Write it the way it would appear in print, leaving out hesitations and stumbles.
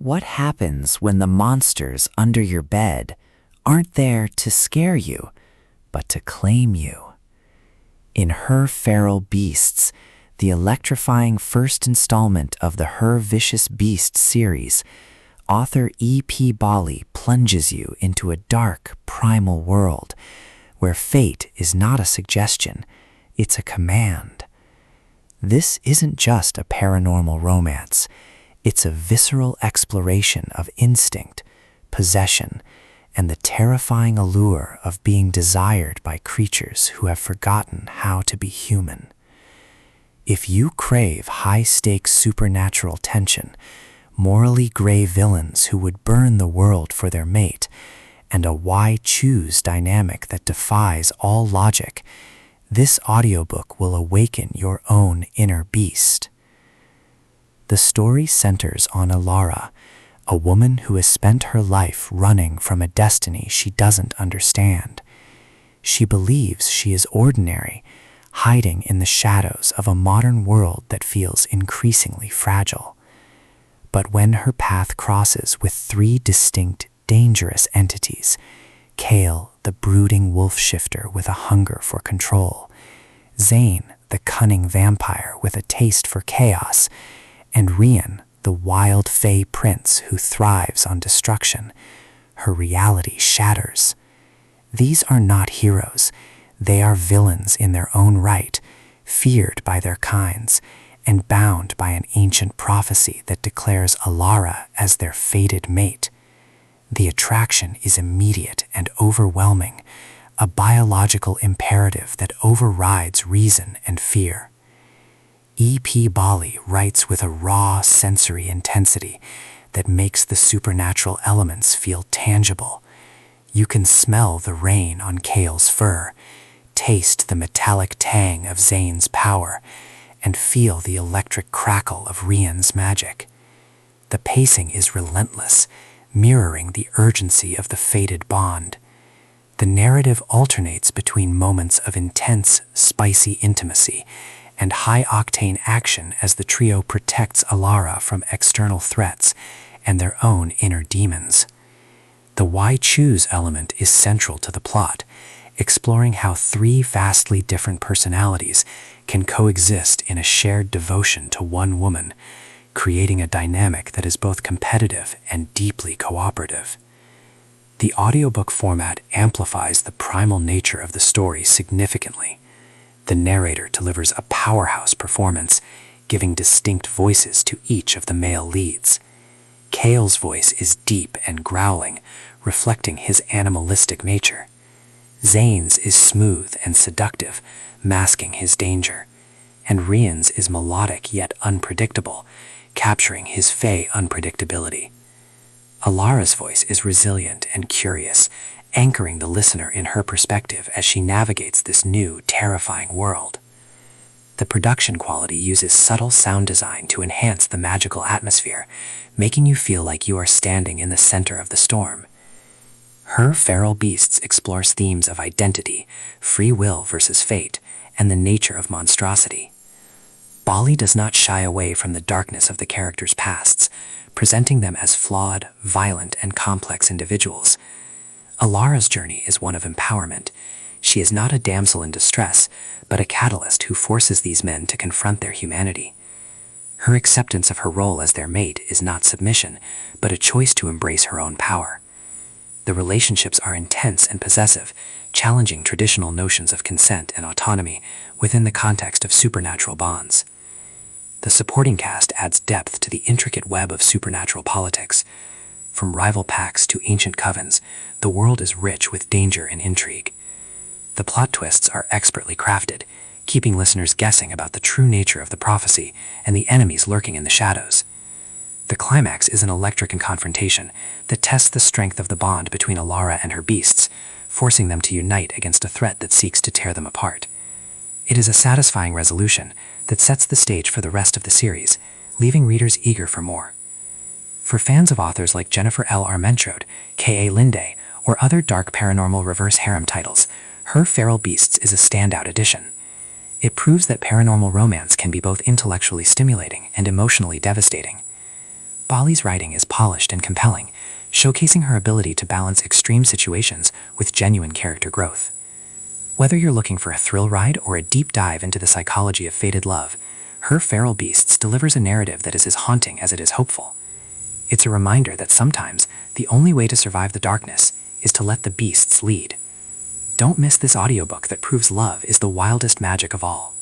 What happens when the monsters under your bed aren't there to scare you, but to claim you? In Her Feral Beasts, the electrifying first installment of the Her Vicious Beast series, author E.P. Bali plunges you into a dark, primal world where fate is not a suggestion, it's a command. This isn't just a paranormal romance. It's a visceral exploration of instinct, possession, and the terrifying allure of being desired by creatures who have forgotten how to be human. If you crave high-stakes supernatural tension, morally gray villains who would burn the world for their mate, and a why choose dynamic that defies all logic, this audiobook will awaken your own inner beast. The story centers on Elara, a woman who has spent her life running from a destiny she doesn't understand. She believes she is ordinary, hiding in the shadows of a modern world that feels increasingly fragile. But when her path crosses with three distinct, dangerous entities, Kale, the brooding wolf shifter with a hunger for control, Zane, the cunning vampire with a taste for chaos, and Rian, the wild fey prince who thrives on destruction, her reality shatters. These are not heroes. They are villains in their own right, feared by their kinds, and bound by an ancient prophecy that declares Elara as their fated mate. The attraction is immediate and overwhelming, a biological imperative that overrides reason and fear. E.P. Bali writes with a raw sensory intensity that makes the supernatural elements feel tangible. You can smell the rain on Kale's fur, taste the metallic tang of Zane's power, and feel the electric crackle of Rian's magic. The pacing is relentless, mirroring the urgency of the fated bond. The narrative alternates between moments of intense, spicy intimacy and high-octane action as the trio protects Elara from external threats and their own inner demons. The why choose element is central to the plot, exploring how three vastly different personalities can coexist in a shared devotion to one woman, creating a dynamic that is both competitive and deeply cooperative. The audiobook format amplifies the primal nature of the story significantly. The narrator delivers a powerhouse performance, giving distinct voices to each of the male leads. Kale's voice is deep and growling, reflecting his animalistic nature. Zane's is smooth and seductive, masking his danger. And Rian's is melodic yet unpredictable, capturing his fey unpredictability. Elara's voice is resilient and curious, anchoring the listener in her perspective as she navigates this new, terrifying world. The production quality uses subtle sound design to enhance the magical atmosphere, making you feel like you are standing in the center of the storm. Her Feral Beasts explores themes of identity, free will versus fate, and the nature of monstrosity. Bali does not shy away from the darkness of the characters' pasts, presenting them as flawed, violent, and complex individuals. Elara's journey is one of empowerment. She is not a damsel in distress, but a catalyst who forces these men to confront their humanity. Her acceptance of her role as their mate is not submission, but a choice to embrace her own power. The relationships are intense and possessive, challenging traditional notions of consent and autonomy within the context of supernatural bonds. The supporting cast adds depth to the intricate web of supernatural politics. From rival pacts to ancient covens, the world is rich with danger and intrigue. The plot twists are expertly crafted, keeping listeners guessing about the true nature of the prophecy and the enemies lurking in the shadows. The climax is an electric confrontation that tests the strength of the bond between Elara and her beasts, forcing them to unite against a threat that seeks to tear them apart. It is a satisfying resolution that sets the stage for the rest of the series, leaving readers eager for more. For fans of authors like Jennifer L. Armentrout, K.A. Linde, or other dark paranormal reverse harem titles, Her Feral Beasts is a standout addition. It proves that paranormal romance can be both intellectually stimulating and emotionally devastating. Bali's writing is polished and compelling, showcasing her ability to balance extreme situations with genuine character growth. Whether you're looking for a thrill ride or a deep dive into the psychology of fated love, Her Feral Beasts delivers a narrative that is as haunting as it is hopeful. It's a reminder that sometimes the only way to survive the darkness is to let the beasts lead. Don't miss this audiobook that proves love is the wildest magic of all.